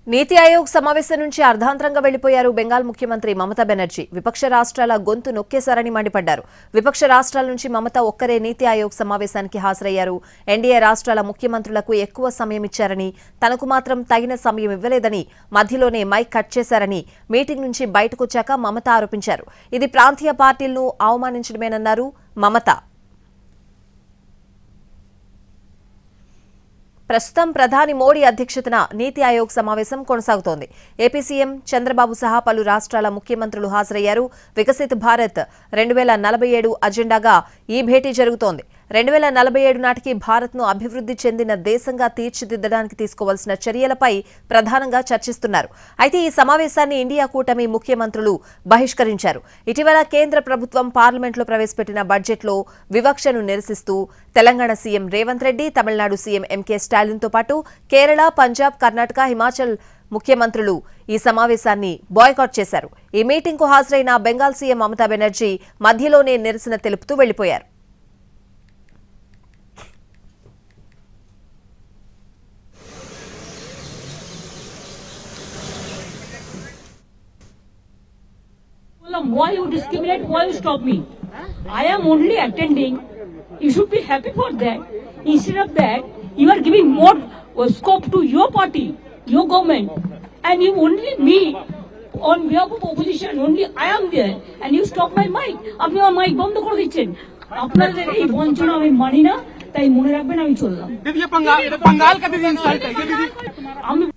నీతి ఆయోగ్ సమావేశం నుంచి అర్ధాంతరంగా వెళ్లిపోయారు బెంగాల్ ముఖ్యమంత్రి మమతా బెనర్జీ. విపక్ష రాష్ట్రాల గొంతు నొక్కేశారని మండిపడ్డారు. విపక్ష రాష్ట్రాల నుంచి మమతా ఒక్కరే నీతి ఆయోగ్ సమావేశానికి హాజరయ్యారు. ఎన్డీఏ రాష్ట్రాల ముఖ్యమంత్రులకు ఎక్కువ సమయం ఇచ్చారని, తనకు మాత్రం తగిన సమయం ఇవ్వలేదని, మధ్యలోనే మైక్ కట్ చేశారని మీటింగ్ నుంచి బయటకొచ్చాక మమతా ఆరోపించారు. ఇది ప్రాంతీయ పార్టీలను అవమానించడమేనన్నారు మమతా. ప్రస్తుతం ప్రధాని మోడీ అధ్యక్షతన నీతి ఆయోగ్ సమావేశం కొనసాగుతోంది. ఏపీ సీఎం చంద్రబాబు సహా పలు రాష్ట్రాల ముఖ్యమంత్రులు హాజరయ్యారు. వికసిత్ భారత్ 2047 అజెండాగా ఈ భేటీ జరుగుతోంది. 2047 నాటికి భారత్ను అభివృద్ధి చెందిన దేశంగా తీర్చిదిద్దడానికి తీసుకోవాల్సిన చర్యలపై ప్రధానంగా చర్చిస్తున్నారు. అయితే ఈ సమావేశాన్ని ఇండియా కూటమి ముఖ్యమంత్రులు బహిష్కరించారు. ఇటీవల కేంద్ర ప్రభుత్వం పార్లమెంట్లో ప్రవేశపెట్టిన బడ్జెట్లో వివక్షను నిరసిస్తూ Telangana CM Revanth Reddy, Tamil Nadu CM MK స్టాలిన్తో పాటు కేరళ, పంజాబ్, కర్ణాటక, హిమాచల్ ముఖ్యమంత్రులు ఈ సమావేశాన్ని బాయ్కాట్ చేశారు. ఈ మీటింగ్కు హాజరైన బెంగాల్ సీఎం మమతా బెనర్జీ మధ్యలోనే నిరసన తెలుపుతూ వెళ్లిపోయారు. Why you discriminate? Why you stop me? I am only attending. You should be happy for that. Instead of that, you are giving more scope to your party, your government, and you only me on behalf of opposition. Only I am there, and you stop my mic. আপনি আমার mic বন্ধ করে দিচ্ছেন। আপনাদের এই বঞ্চনা আমি মানি না, তাই মনে রাখবেন আমি চললাম। दीदी ये पंगाल का दीदी इंसल्ट है ये दीदी। আমি